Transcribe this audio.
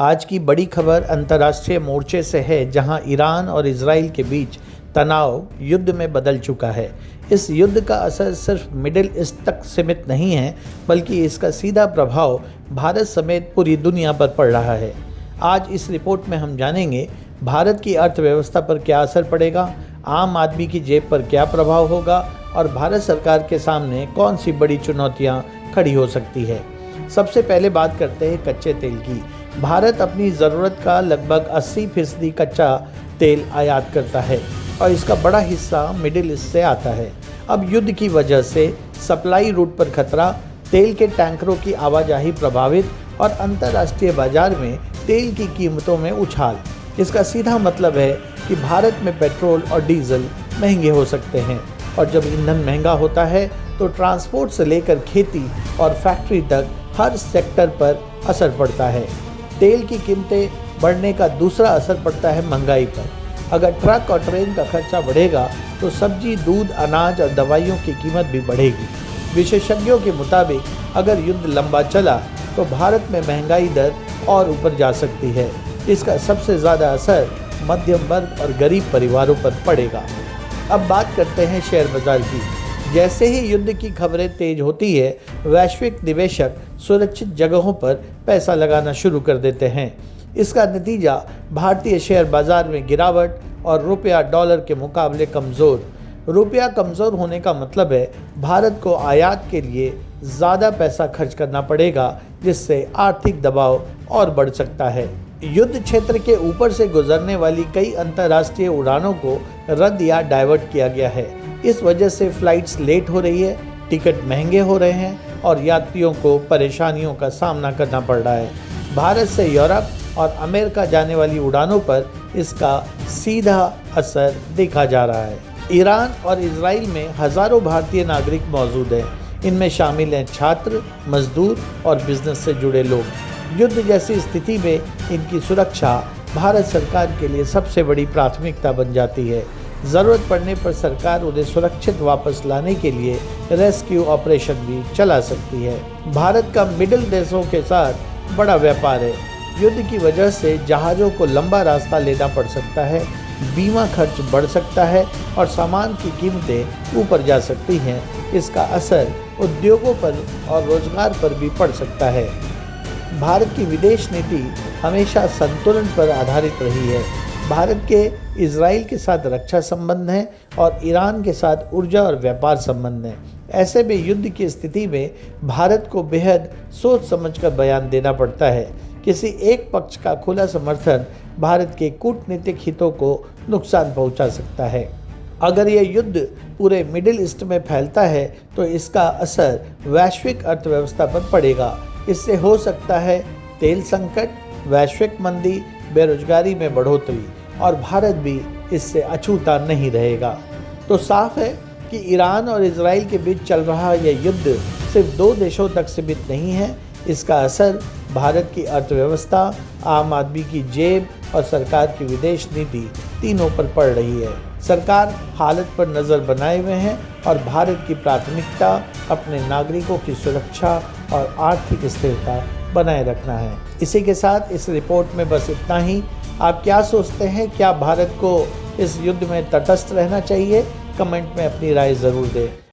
आज की बड़ी खबर अंतर्राष्ट्रीय मोर्चे से है, जहां ईरान और इजराइल के बीच तनाव युद्ध में बदल चुका है। इस युद्ध का असर सिर्फ मिडिल ईस्ट तक सीमित नहीं है, बल्कि इसका सीधा प्रभाव भारत समेत पूरी दुनिया पर पड़ रहा है। आज इस रिपोर्ट में हम जानेंगे भारत की अर्थव्यवस्था पर क्या असर पड़ेगा, आम आदमी की जेब पर क्या प्रभाव होगा और भारत सरकार के सामने कौन सी बड़ी चुनौतियां खड़ी हो सकती है। सबसे पहले बात करते हैं कच्चे तेल की। भारत अपनी ज़रूरत का लगभग 80% कच्चा तेल आयात करता है और इसका बड़ा हिस्सा मिडिल ईस्ट से आता है। अब युद्ध की वजह से सप्लाई रूट पर खतरा, तेल के टैंकरों की आवाजाही प्रभावित और अंतर्राष्ट्रीय बाजार में तेल की कीमतों में उछाल। इसका सीधा मतलब है कि भारत में पेट्रोल और डीजल महंगे हो सकते हैं, और जब ईंधन महंगा होता है तो ट्रांसपोर्ट से लेकर खेती और फैक्ट्री तक हर सेक्टर पर असर पड़ता है। तेल की कीमतें बढ़ने का दूसरा असर पड़ता है महंगाई पर। अगर ट्रक और ट्रेन का खर्चा बढ़ेगा तो सब्जी, दूध, अनाज और दवाइयों की कीमत भी बढ़ेगी। विशेषज्ञों के मुताबिक अगर युद्ध लंबा चला तो भारत में महंगाई दर और ऊपर जा सकती है। इसका सबसे ज़्यादा असर मध्यम वर्ग और गरीब परिवारों पर पड़ेगा। अब बात करते हैं शेयर बाजार की। जैसे ही युद्ध की खबरें तेज होती है, वैश्विक निवेशक सुरक्षित जगहों पर पैसा लगाना शुरू कर देते हैं। इसका नतीजा भारतीय शेयर बाजार में गिरावट और रुपया डॉलर के मुकाबले कमज़ोर। रुपया कमज़ोर होने का मतलब है भारत को आयात के लिए ज़्यादा पैसा खर्च करना पड़ेगा, जिससे आर्थिक दबाव और बढ़ सकता है। युद्ध क्षेत्र के ऊपर से गुजरने वाली कई अंतर्राष्ट्रीय उड़ानों को रद्द या डाइवर्ट किया गया है। इस वजह से फ्लाइट्स लेट हो रही है, टिकट महंगे हो रहे हैं और यात्रियों को परेशानियों का सामना करना पड़ रहा है। भारत से यूरोप और अमेरिका जाने वाली उड़ानों पर इसका सीधा असर देखा जा रहा है। ईरान और इजराइल में हज़ारों भारतीय नागरिक मौजूद हैं। इनमें शामिल हैं छात्र, मजदूर और बिजनेस से जुड़े लोग। युद्ध जैसी स्थिति में इनकी सुरक्षा भारत सरकार के लिए सबसे बड़ी प्राथमिकता बन जाती है। ज़रूरत पड़ने पर सरकार उन्हें सुरक्षित वापस लाने के लिए रेस्क्यू ऑपरेशन भी चला सकती है। भारत का मिडिल देशों के साथ बड़ा व्यापार है। युद्ध की वजह से जहाज़ों को लंबा रास्ता लेना पड़ सकता है, बीमा खर्च बढ़ सकता है और सामान की कीमतें ऊपर जा सकती हैं। इसका असर उद्योगों पर और रोजगार पर भी पड़ सकता है। भारत की विदेश नीति हमेशा संतुलन पर आधारित रही है। भारत के इजराइल के साथ रक्षा संबंध हैं और ईरान के साथ ऊर्जा और व्यापार संबंध हैं। ऐसे में युद्ध की स्थिति में भारत को बेहद सोच समझकर बयान देना पड़ता है। किसी एक पक्ष का खुला समर्थन भारत के कूटनीतिक हितों को नुकसान पहुंचा सकता है। अगर यह युद्ध पूरे मिडिल ईस्ट में फैलता है तो इसका असर वैश्विक अर्थव्यवस्था पर पड़ेगा। इससे हो सकता है तेल संकट, वैश्विक मंदी, बेरोजगारी में बढ़ोतरी, और भारत भी इससे अछूता नहीं रहेगा। तो साफ है कि ईरान और इजराइल के बीच चल रहा यह युद्ध सिर्फ दो देशों तक सीमित नहीं है। इसका असर भारत की अर्थव्यवस्था, आम आदमी की जेब और सरकार की विदेश नीति तीनों पर पड़ रही है। सरकार हालत पर नज़र बनाए हुए हैं और भारत की प्राथमिकता अपने नागरिकों की सुरक्षा और आर्थिक स्थिरता बनाए रखना है। इसी के साथ इस रिपोर्ट में बस इतना ही। आप क्या सोचते हैं, क्या भारत को इस युद्ध में तटस्थ रहना चाहिए? कमेंट में अपनी राय ज़रूर दें।